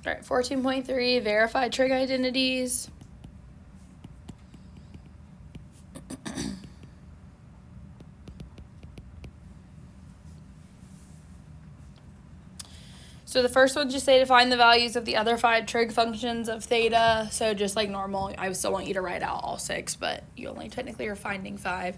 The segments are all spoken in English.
All right, 14.3, verify trig identities. So the first one just say to find the values of the other 5 trig functions of theta. So just like normal, I still want you to write out all 6, but you only technically are finding 5.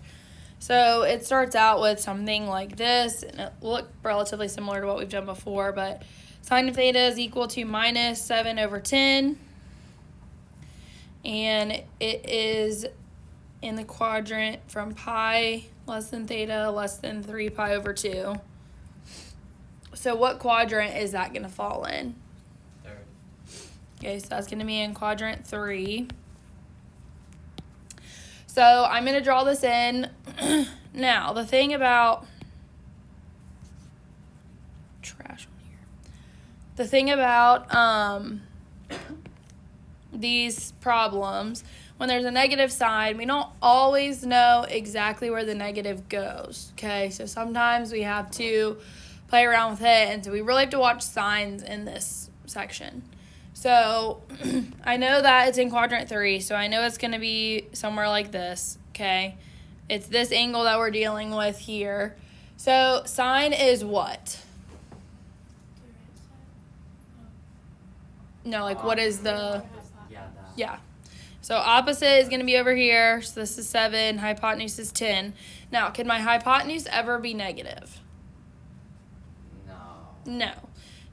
So it starts out with something like this, and it will look relatively similar to what we've done before, but sine of theta is equal to minus 7 over 10. And it is in the quadrant from pi less than theta less than 3 pi over 2. So what quadrant is that going to fall in? Third. Okay, so that's going to be in quadrant 3. So I'm going to draw this in. Now, the thing about these problems, when there's a negative sign, we don't always know exactly where the negative goes. Okay, so sometimes we have to play around with it, and so we really have to watch signs in this section. So I know that it's in quadrant 3, so I know it's going to be somewhere like this, okay? It's this angle that we're dealing with here. So sine is what? No, like what is the... Yeah. So opposite is going to be over here. So this is 7, hypotenuse is 10. Now, can my hypotenuse ever be negative? No.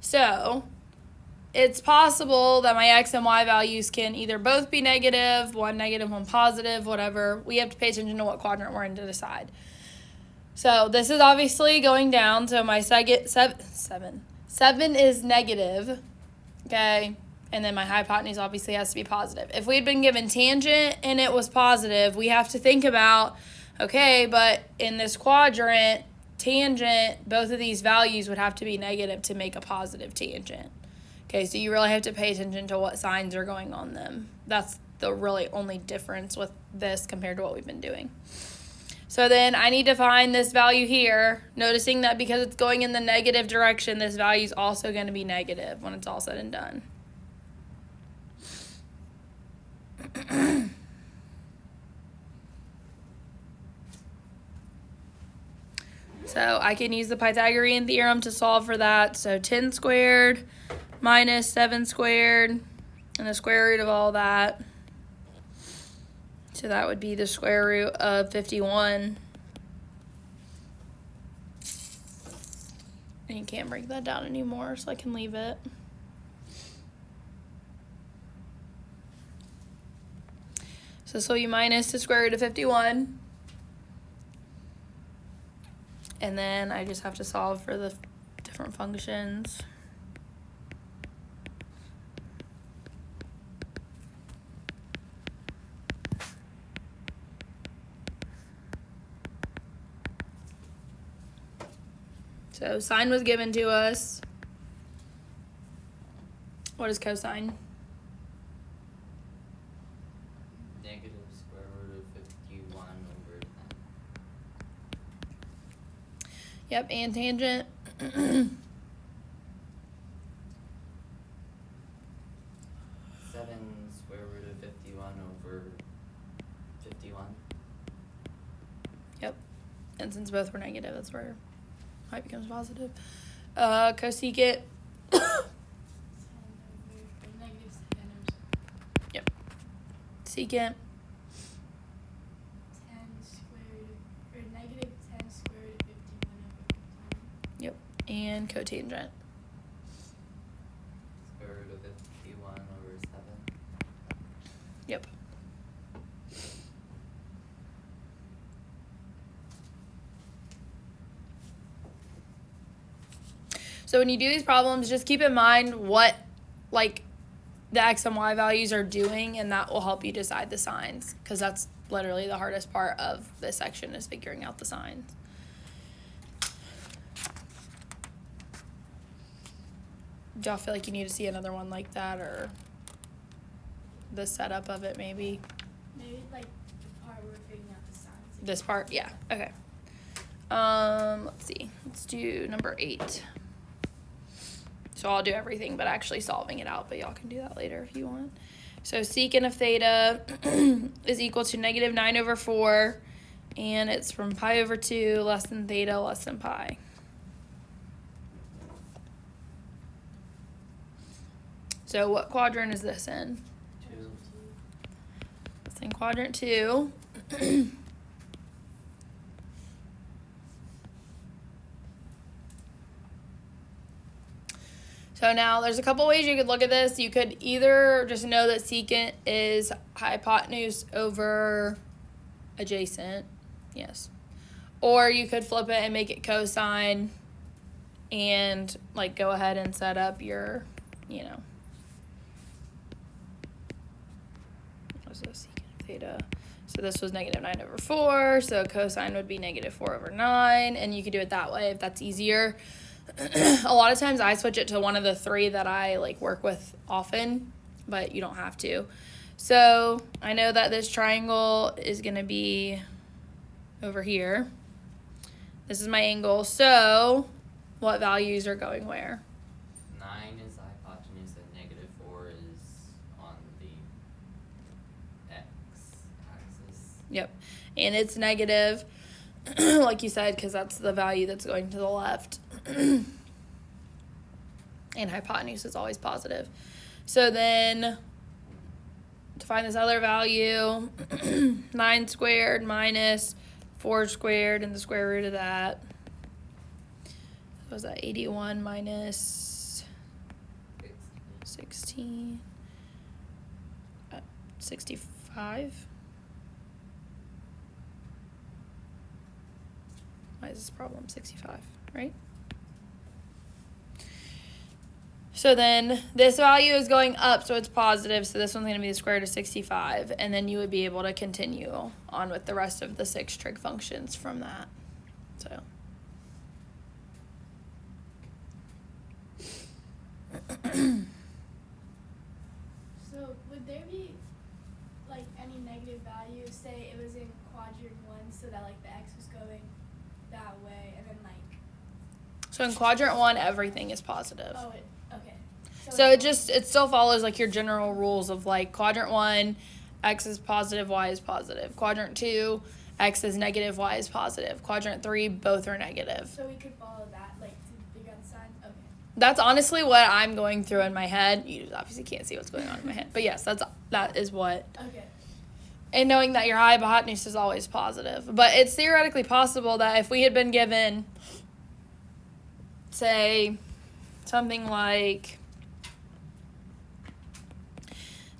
So it's possible that my x and y values can either both be negative, one negative, one positive, whatever. We have to pay attention to what quadrant we're in to decide. So this is obviously going down. So my 7 is negative, okay? And then my hypotenuse obviously has to be positive. If we had been given tangent and it was positive, we have to think about, okay, but in this quadrant, tangent, both of these values would have to be negative to make a positive tangent. Okay, so you really have to pay attention to what signs are going on them. That's the really only difference with this compared to what we've been doing. So then I need to find this value here, noticing that because it's going in the negative direction, this value is also going to be negative when it's all said and done. So I can use the Pythagorean theorem to solve for that. So 10 squared minus 7 squared and the square root of all that. So that would be the square root of 51. And you can't break that down anymore, so I can leave it. So this will be minus the square root of 51. And then I just have to solve for the different functions. So sine was given to us. What is cosine? Negative square root of 51 over 10. Yep, and tangent. 7 square root of 51 over 51. Yep. And since both were negative, that's where y becomes positive. Cosecant. Yep. Secant. 10 squared, or negative 10 square root of 51 over 51. Yep. And cotangent. Square root of 51 over 7. Yep. So when you do these problems, just keep in mind what, like, the x and y values are doing, and that will help you decide the signs, because that's literally the hardest part of this section is figuring out the signs. Do y'all feel like you need to see another one like that, or the setup of it maybe? Maybe like the part where we're figuring out the signs. This part? Yeah. Okay. Let's see. Let's do number 8. So I'll do everything but actually solving it out, but y'all can do that later if you want. So secant of theta is equal to negative 9 over 4, and it's from pi over 2 less than theta less than pi. So what quadrant is this in? 2. It's in quadrant 2. So now there's a couple ways you could look at this. You could either just know that secant is hypotenuse over adjacent. Yes. Or you could flip it and make it cosine and like go ahead and set up your, you know. What's this? Secant of theta. So this was negative 9 over 4. So cosine would be negative 4 over 9. And you could do it that way if that's easier. A lot of times I switch it to one of the 3 that I like work with often, but you don't have to. So I know that this triangle is going to be over here. This is my angle. So what values are going where? 9 is the hypotenuse and negative 4 is on the x-axis. Yep. And it's negative, like you said, because that's the value that's going to the left. And hypotenuse is always positive. So then to find this other value, 9 squared minus 4 squared and the square root of that. What was that? 81 minus 16. 65. Why is this problem 65, right? So then this value is going up, so it's positive, so this one's going to be the square root of 65, and then you would be able to continue on with the rest of the 6 trig functions from that. So So would there be like any negative values? Say it was in quadrant 1, so that like the x was going that way, and then like. so in quadrant 1, everything is positive. Oh, okay. So it still follows like your general rules of like quadrant 1, x is positive, y is positive. Quadrant 2, x is negative, y is positive. Quadrant 3, both are negative. So we could follow that, like to figure out the signs. Okay. That's honestly what I'm going through in my head. You obviously can't see what's going on in my head, but yes, that is what. Okay. And knowing that your hypotenuse is always positive, but it's theoretically possible that if we had been given, say, something like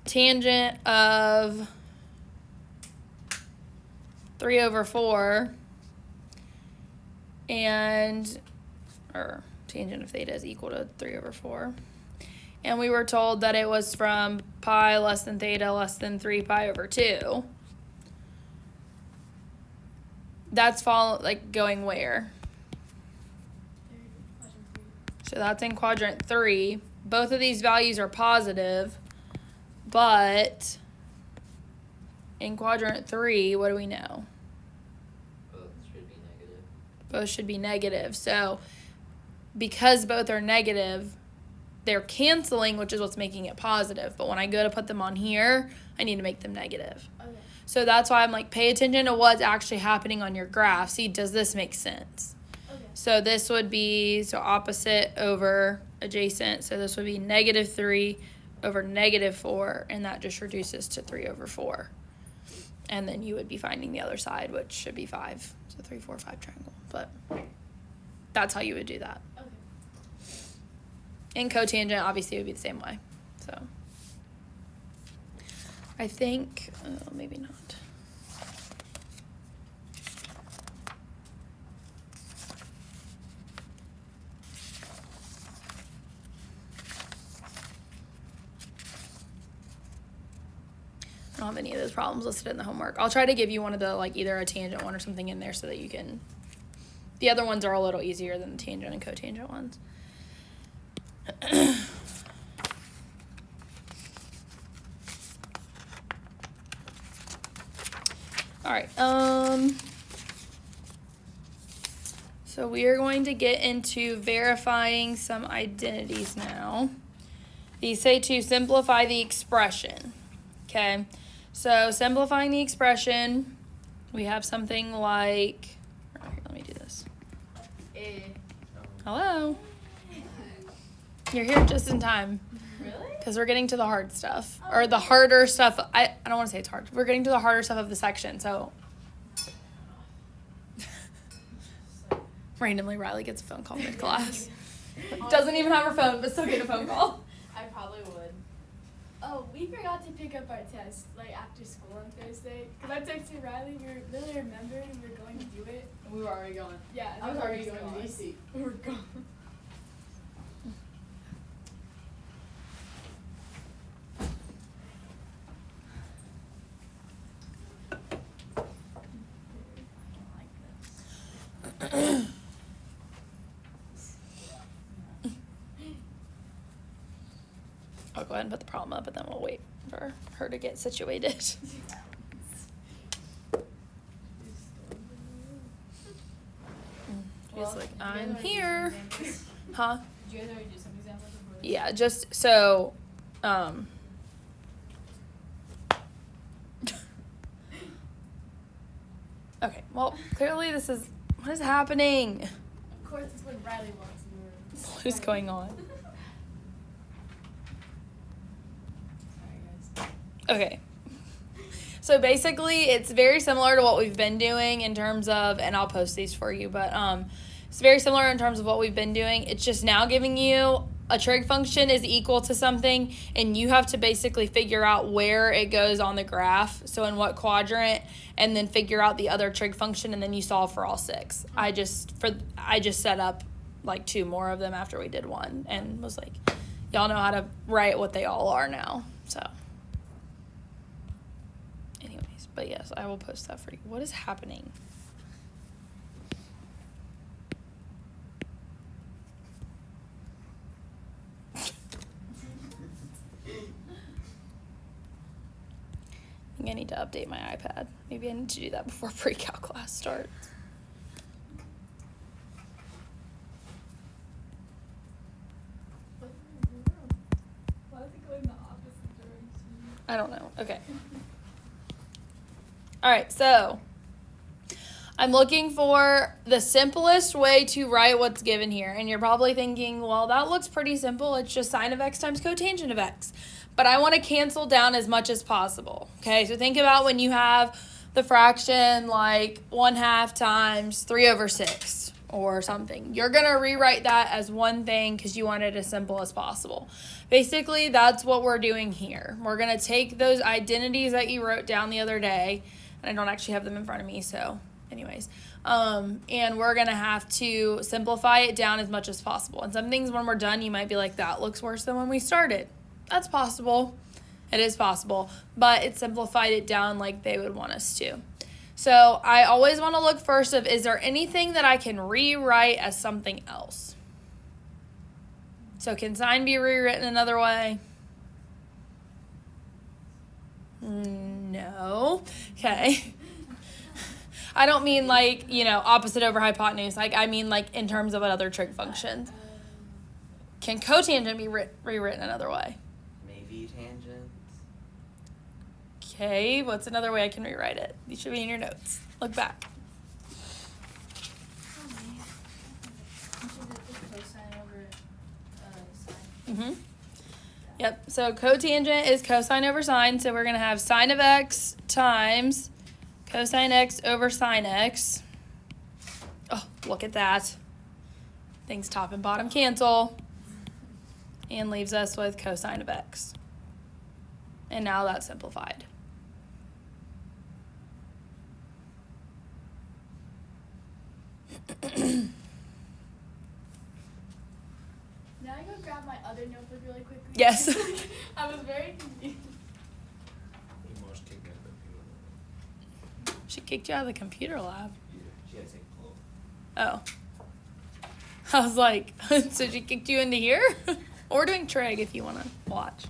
tangent of 3 over 4 or tangent of theta is equal to 3 over 4. And we were told that it was from pi less than theta less than 3 pi over 2. That's going where? Quadrant 3. So that's in quadrant 3. Both of these values are positive, but in quadrant 3, what do we know? Both should be negative. Both should be negative. So because both are negative, they're canceling, which is what's making it positive. But when I go to put them on here, I need to make them negative. Okay. So that's why I'm like, pay attention to what's actually happening on your graph. See, does this make sense? Okay. So this would be, opposite over adjacent. So this would be negative 3 over negative 4, and that just reduces to 3 over 4. And then you would be finding the other side, which should be 5. So 3, 4, 5 triangle. But that's how you would do that. Okay. And cotangent obviously would be the same way. So I think, maybe not. I don't have any of those problems listed in the homework. I'll try to give you one of the, like, either a tangent one or something in there so that you can. The other ones are a little easier than the tangent and cotangent ones. All right. So we are going to get into verifying some identities now. These say to simplify the expression. Okay, so simplifying the expression, we have something like, here, let me do this. Hello. You're here just in time. Really? Because we're getting to the hard stuff. Or the harder stuff. I don't want to say it's hard. We're getting to the harder stuff of the section, so. Randomly, Riley gets a phone call mid-class. Doesn't even have her phone, but still get a phone call. I probably would. Oh, we forgot to pick up our test like after school on Thursday. Cause I texted Riley. We literally remembered and we were going to do it. And we were already going. Yeah, I was already going to DC. We were gone. I'll go ahead and put the problem up, and then we'll wait for her to get situated. She's like, I'm here. Huh? Did you guys already do some examples before this? Yeah, just so, okay, well, clearly this is, what is happening? Of course, it's when Riley walks in the room. What is going on? Sorry, guys. Okay. So basically, it's very similar to what we've been doing in terms of, and I'll post these for you, but it's very similar in terms of what we've been doing. It's just now giving you a trig function is equal to something, and you have to basically figure out where it goes on the graph, so in what quadrant, and then figure out the other trig function, and then you solve for all six. I just set up like two more of them after we did one, and was like, y'all know how to write what they all are now, so. Anyways, but yes, I will post that for you. What is happening? I think I need to update my iPad. Maybe I need to do that before pre-calc class starts. Why is it going the opposite direction? I don't know. Okay. All right, so I'm looking for the simplest way to write what's given here. And you're probably thinking, well, that looks pretty simple. It's just sine of x times cotangent of x. But I want to cancel down as much as possible. Okay, so think about when you have the fraction like 1/2 times 3/6 or something. You're going to rewrite that as one thing because you want it as simple as possible. Basically, that's what we're doing here. We're going to take those identities that you wrote down the other day, and I don't actually have them in front of me, so anyways. And we're going to have to simplify it down as much as possible. And some things when we're done, you might be like, that looks worse than when we started. That's possible. It is possible. But it simplified it down like they would want us to. So I always want to look first of, is there anything that I can rewrite as something else? So can sine be rewritten another way? No. Okay. I don't mean like, opposite over hypotenuse. Like, I mean like in terms of another trig function. Can cotangent be rewritten another way? Maybe tangent. Okay, what's another way I can rewrite it? These should be in your notes. Look back. Mm-hmm. Yep, so cotangent is cosine over sine, so we're going to have sine of x times cosine x over sine x. Oh, look at that. Things top and bottom cancel. And leaves us with cosine of x. And now that's simplified. Now I go grab my other notebook really quickly. Yes. I was very confused. She kicked you out of the computer lab. Yeah, she had to take a call. Oh. I was like, so she kicked you into here? Or we're doing trig if you want to watch.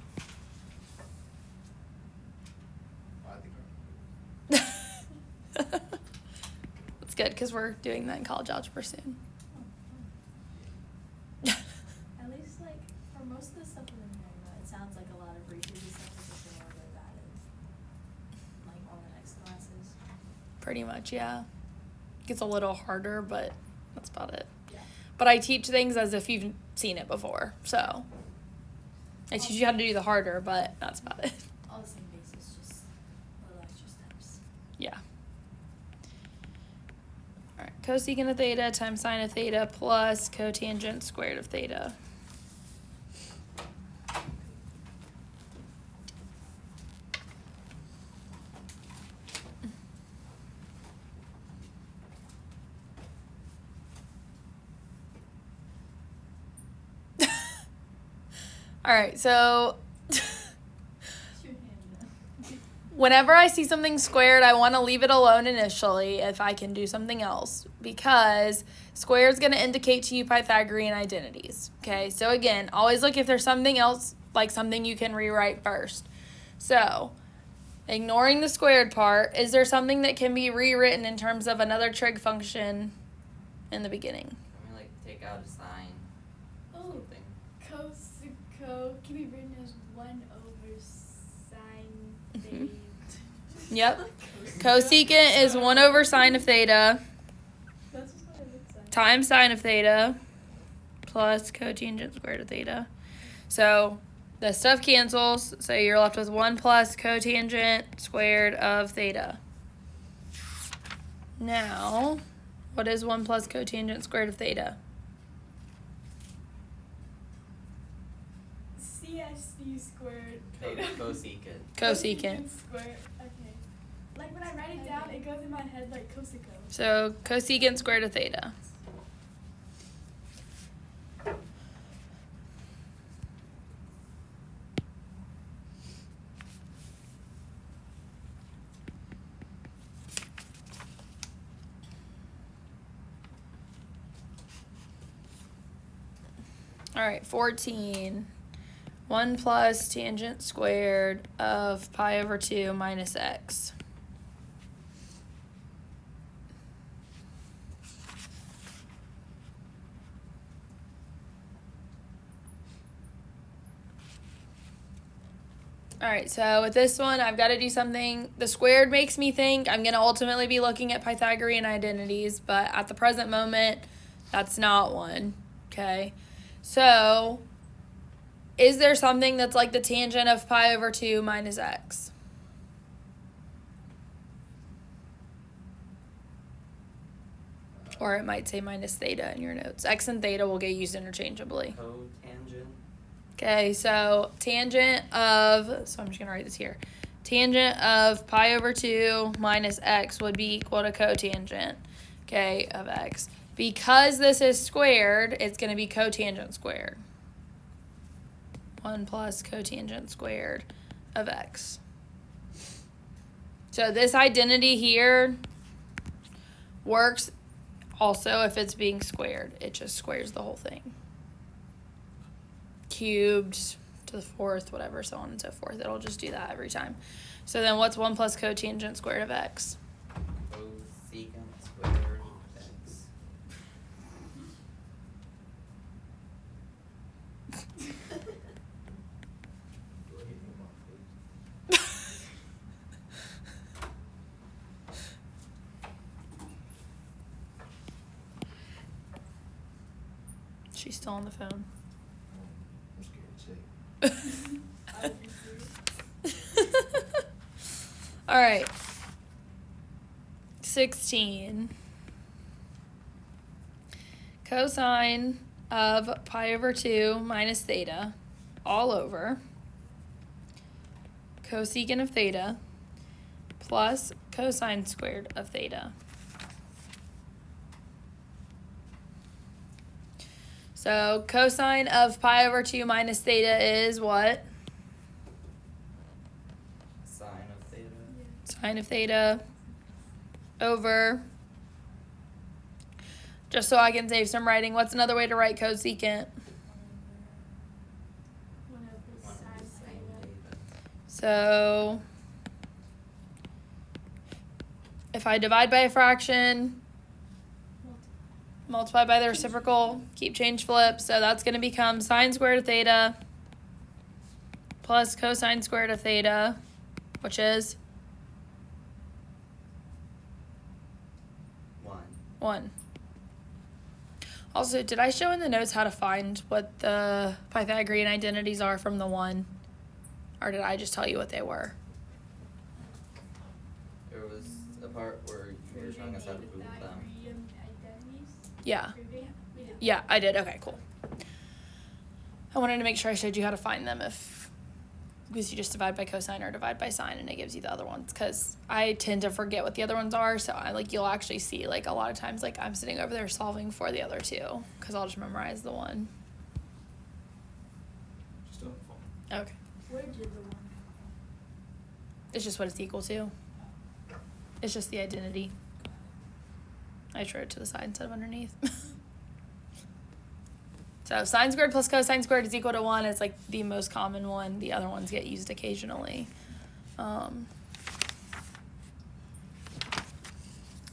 I think That's good because we're doing that in college algebra soon. Pretty much, yeah. Gets a little harder, but that's about it. Yeah. But I teach things as if you've seen it before, so I teach you how to do the harder, but that's about it. All the same basis, just little extra steps. Yeah. All right, cosecant of theta times sine of theta plus cotangent squared of theta. All right, so It's your hand now. whenever I see something squared, I want to leave it alone initially if I can do something else, because square is going to indicate to you Pythagorean identities. Okay, so again, always look if there's something else, like something you can rewrite first. So, ignoring the squared part, is there something that can be rewritten in terms of another trig function in the beginning? I mean, like, take out a sign. Oh, Something. cos can be written as 1 over sine theta. Yep. Cosecant is 1 over sine of theta That's just what it looks like. times sine of theta plus cotangent squared of theta. So the stuff cancels, so you're left with 1 plus cotangent squared of theta. Now, what is 1 plus cotangent squared of theta? CSV squared Co- theta. Cosecant. Cosecant. Squared. Okay. Like when I write it down, it goes in my head like cosico. So cosecant squared of theta. All right, 14. 1 plus tangent squared of pi over 2 minus x. All right, so with this one, I've got to do something. The squared makes me think I'm going to ultimately be looking at Pythagorean identities, but at the present moment, that's not one, okay? So, is there something that's like the tangent of pi over 2 minus x? Or it might say minus theta in your notes. X and theta will get used interchangeably. Cotangent. Okay, so tangent of, so I'm just going to write this here. Tangent of pi over 2 minus x would be equal to cotangent, okay, of x. Because this is squared, it's going to be cotangent squared. 1 plus cotangent squared of x. So this identity here works also if it's being squared. It just squares the whole thing. Cubed to the 4th, whatever, so on and so forth. It'll just do that every time. So then what's 1 plus cotangent squared of x? Cosecant squared of x. She's still on the phone. I'm scared to say. I would be serious. All right. 16. Cosine of pi over 2 minus theta all over cosecant of theta plus cosine squared of theta. So cosine of pi over 2 minus theta is what? Sine of theta. Sine of theta over, just so I can save some writing, what's another way to write cosecant? 1 over 1 sine over sine theta. theta. So if I divide by a fraction, multiply by the reciprocal, keep change flip, so that's going to become sine squared of theta plus cosine squared of theta, which is 1. Also, did I show in the notes how to find what the Pythagorean identities are from the 1? Or did I just tell you what they were? There was a part where you were showing us how to prove them. Pythagorean identities? Yeah. Proving? We did. Yeah, I did. Okay, cool. I wanted to make sure I showed you how to find them because you just divide by cosine or divide by sine and it gives you the other ones, because I tend to forget what the other ones are, so you'll actually see a lot of times I'm sitting over there solving for the other two because I'll just memorize the one. Just on the phone. Okay. Where did the 1 come from? It's just what it's equal to. It's just the identity. I just wrote it to the side instead of underneath. So sine squared plus cosine squared is equal to 1 is the most common one. The other ones get used occasionally. All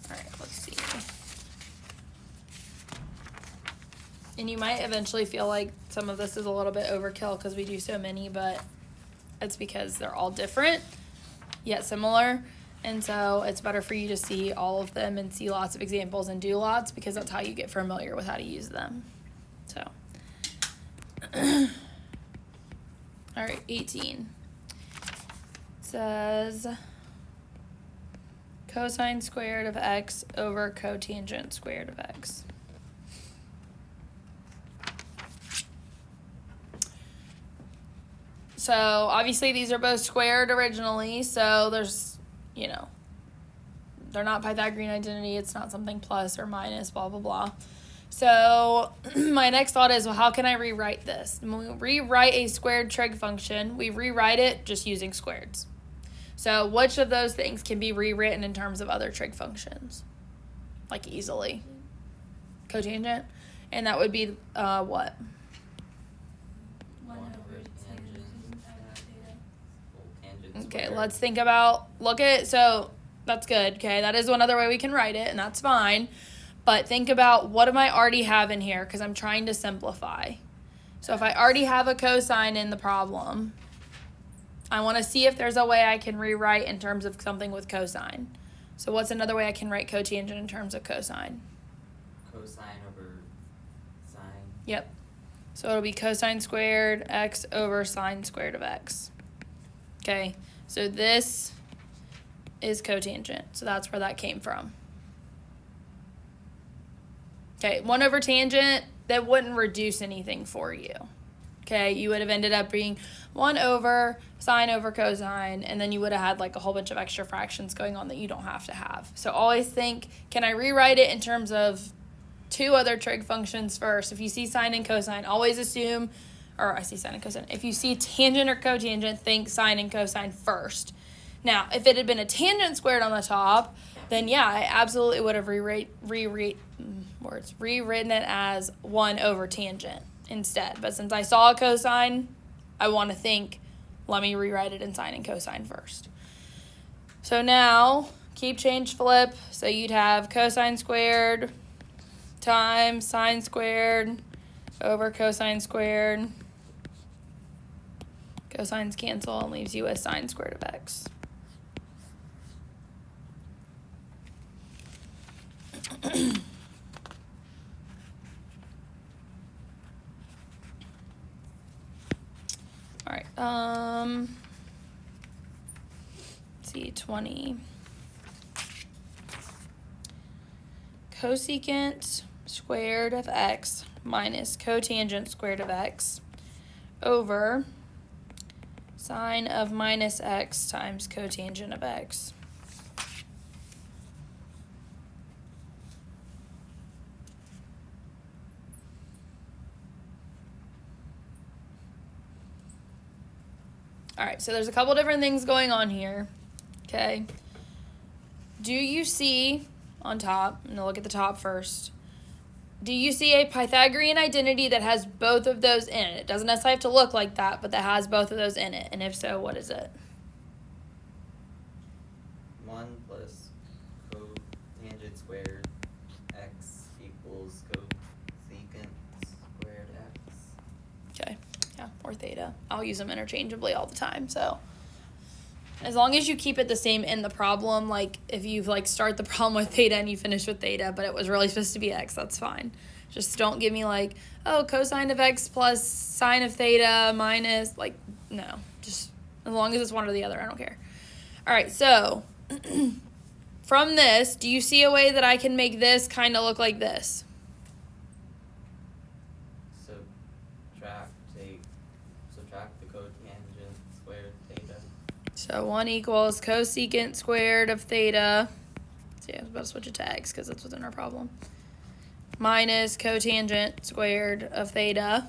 right, let's see. And you might eventually feel like some of this is a little bit overkill because we do so many, but it's because they're all different yet similar. And so it's better for you to see all of them and see lots of examples and do lots, because that's how you get familiar with how to use them. So, all right, 18. It says cosine squared of x over cotangent squared of x. So obviously these are both squared originally, so there's, they're not Pythagorean identity. It's not something plus or minus, blah, blah, blah. So my next thought is, well, how can I rewrite this? When we rewrite a squared trig function, we rewrite it just using squareds. So which of those things can be rewritten in terms of other trig functions? Easily. Cotangent? And that would be what? 1 One over over tangent tangent. theta. Tangent Okay, let's think about, so that's good, okay? That is one other way we can write it, and that's fine. But think about, what am I already have in here? Because I'm trying to simplify. So if I already have a cosine in the problem, I want to see if there's a way I can rewrite in terms of something with cosine. So what's another way I can write cotangent in terms of cosine? Cosine over sine. Yep. So it'll be cosine squared x over sine squared of x. Okay, so this is cotangent. So that's where that came from. Okay, 1 over tangent, that wouldn't reduce anything for you. Okay, you would have ended up being 1 over sine over cosine, and then you would have had a whole bunch of extra fractions going on that you don't have to have. So always think, can I rewrite it in terms of 2 other trig functions first? If you see sine and cosine, always assume, or I see sine and cosine. If you see tangent or cotangent, think sine and cosine first. Now, if it had been a tangent squared on the top, then yeah, I absolutely would have rewritten it as 1 over tangent instead. But since I saw a cosine, I want to think, let me rewrite it in sine and cosine first. So now, keep, change, flip. So you'd have cosine squared times sine squared over cosine squared. Cosines cancel and leaves you with sine squared of x. All right, let's see, 20. Cosecant squared of x minus cotangent squared of x over sine of minus x times cotangent of x. All right, so there's a couple different things going on here, okay? Do you see on top, I'm gonna look at the top first, do you see a Pythagorean identity that has both of those in it? It doesn't necessarily have to look like that, but that has both of those in it, and if so, what is it? 1 plus cotangent squared x equals cosecant squared x. Okay, yeah, or theta. I'll use them interchangeably all the time, so. as long as you keep it the same in the problem, like if you like start the problem with theta and you finish with theta, but it was really supposed to be x, that's fine. Just don't give me like, oh, cosine of x plus sine of theta minus, like, no. Just as long as it's one or the other, I don't care. All right, so from this, do you see a way that I can make this kind of look like this? Subtract the cotangent squared theta. So 1 equals cosecant squared of theta. See, I was about to switch it to x because that's what's in our problem. Minus cotangent squared of theta.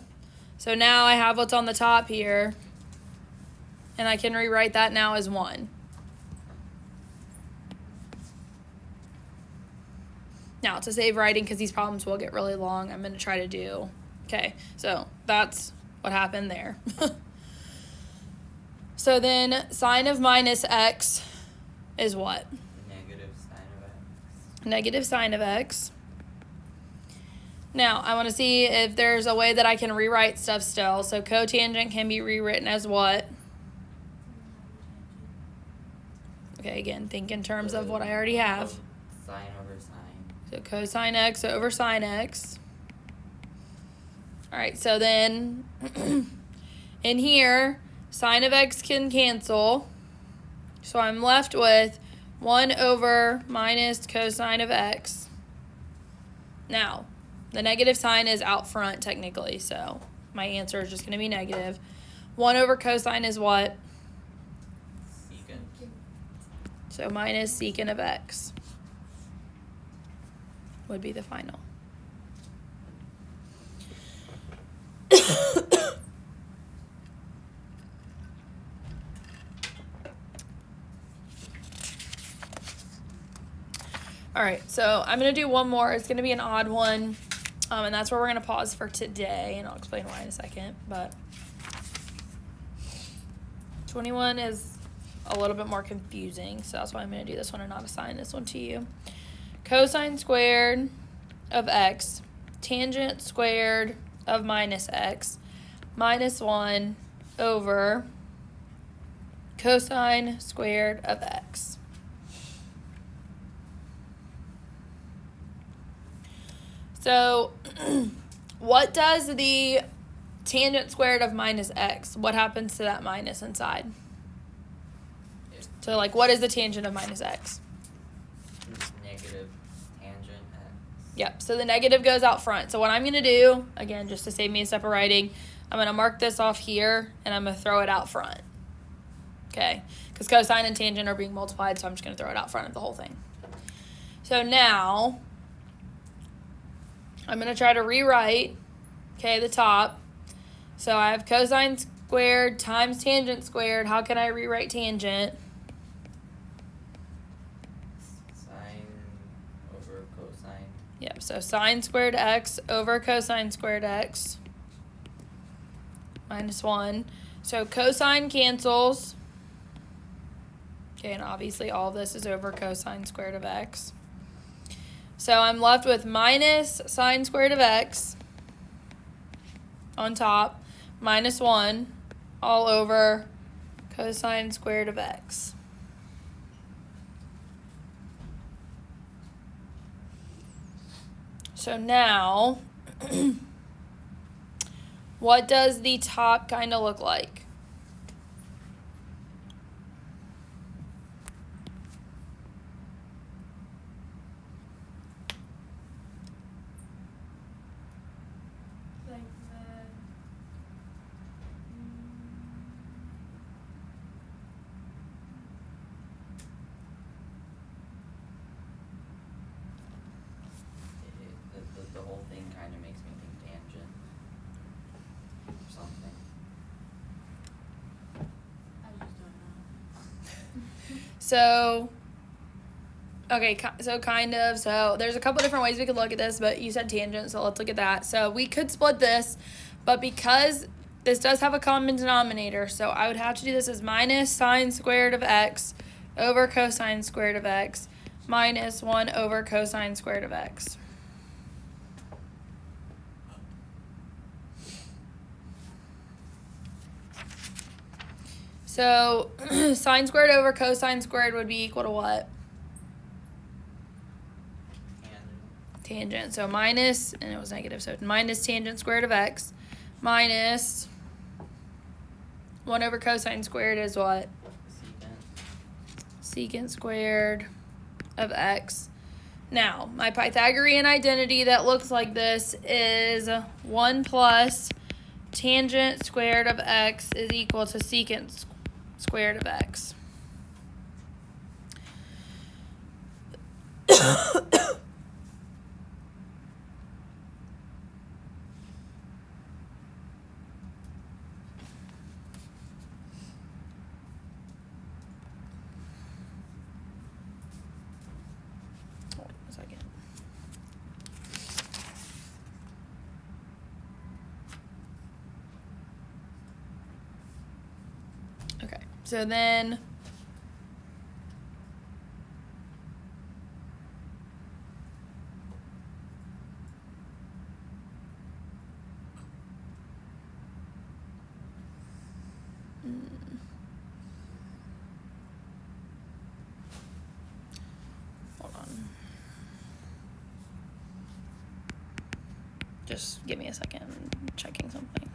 So now I have what's on the top here. And I can rewrite that now as 1. Now, to save writing, because these problems will get really long, I'm going to try to do... Okay, so that's what happened there. So then sine of minus x is what? Negative sine of x. Negative sine of x. Now, I want to see if there's a way that I can rewrite stuff still. So cotangent can be rewritten as what? Okay, again, think in terms of what I already have. Sine over sine. So cosine x over sine x. All right, so then in here, sine of x can cancel. So I'm left with 1 over minus cosine of x. Now, the negative sign is out front technically, so my answer is just going to be negative. 1 over cosine is what? Secant. So minus secant of x would be the final. All right, so I'm going to do one more. It's going to be an odd one, and that's where we're going to pause for today, and I'll explain why in a second. But 21 is a little bit more confusing, so that's why I'm going to do this one and not assign this one to you. Cosine squared of x, tangent squared of minus x, minus 1 over cosine squared of x. So what does the tangent squared of minus x, what happens to that minus inside? So like what is the tangent of minus x? Negative tangent x. Yep, so the negative goes out front. So what I'm going to do, again, just to save me a step of writing, I'm going to mark this off here, and I'm going to throw it out front. Okay, because cosine and tangent are being multiplied, so I'm just going to throw it out front of the whole thing. So now, I'm going to try to rewrite, okay, the top. So I have cosine squared times tangent squared. How can I rewrite tangent? Sine over cosine. Yep, so sine squared x over cosine squared x minus 1. So cosine cancels. Okay, and obviously all this is over cosine squared of x. So I'm left with minus sine squared of x on top, minus 1 all over cosine squared of x. So now, what does the top kind of look like? Like the. The whole thing kind of makes me think tangent or something. I just don't know. So, okay, so kind of. So there's a couple different ways we could look at this, but you said tangent, so let's look at that. So we could split this, but because this does have a common denominator, so I would have to do this as minus sine squared of x over cosine squared of x minus 1 over cosine squared of x. So sine squared over cosine squared would be equal to what? Tangent. So minus, and it was negative, so minus tangent squared of x minus 1 over cosine squared is what? Secant squared of x. Now, my Pythagorean identity that looks like this is 1 plus tangent squared of x is equal to secant squared of x. Hold on a second. Okay, so then hold on. Just give me a second. I'm checking something.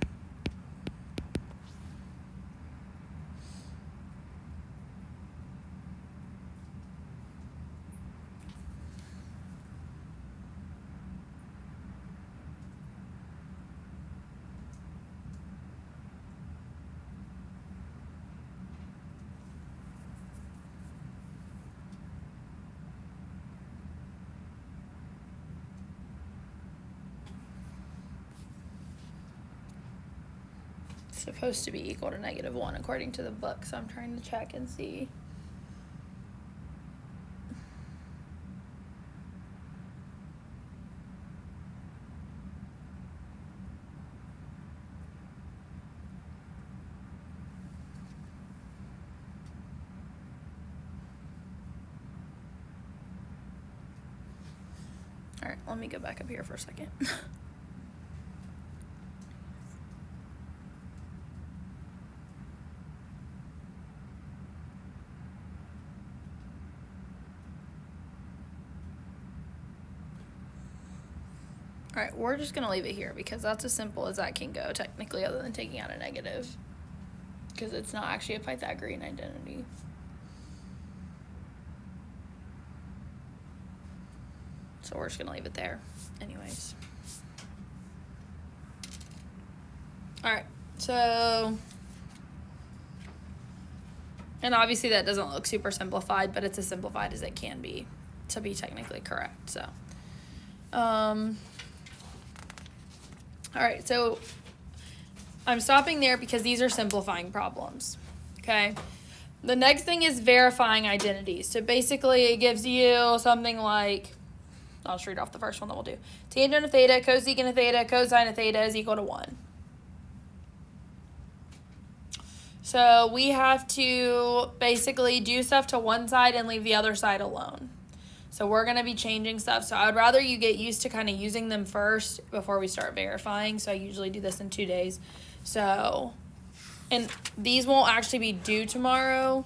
Supposed to be equal to -1 according to the book, so I'm trying to check and see. All right, let me go back up here for a second. All right, we're just going to leave it here because that's as simple as that can go, technically, other than taking out a negative. Because it's not actually a Pythagorean identity. So we're just going to leave it there anyways. All right, so... And obviously that doesn't look super simplified, but it's as simplified as it can be to be technically correct, so... All right, so I'm stopping there because these are simplifying problems, okay? The next thing is verifying identities. So basically it gives you something like, I'll just read off the first one that we'll do. Tangent of theta, cosecant of theta, cosine of theta is equal to 1. So we have to basically do stuff to one side and leave the other side alone. So we're going to be changing stuff. So I would rather you get used to kind of using them first before we start verifying. So I usually do this in 2 days. So, and these won't actually be due tomorrow,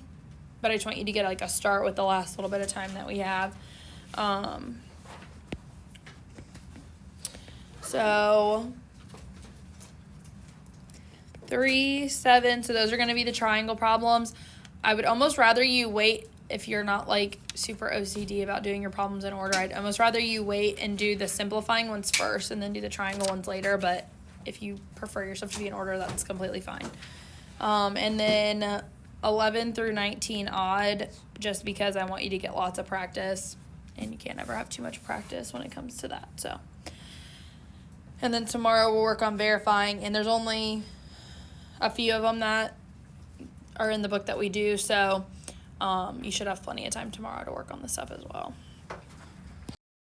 but I just want you to get like a start with the last little bit of time that we have. So 3, 7, so those are going to be the triangle problems. I would almost rather you wait. If you're not like super OCD about doing your problems in order, I'd almost rather you wait and do the simplifying ones first and then do the triangle ones later. But if you prefer your stuff to be in order, that's completely fine. And then 11 through 19 odd, just because I want you to get lots of practice, and you can't ever have too much practice when it comes to that. So, and then tomorrow we'll work on verifying, and there's only a few of them that are in the book that we do, so you should have plenty of time tomorrow to work on this stuff as well.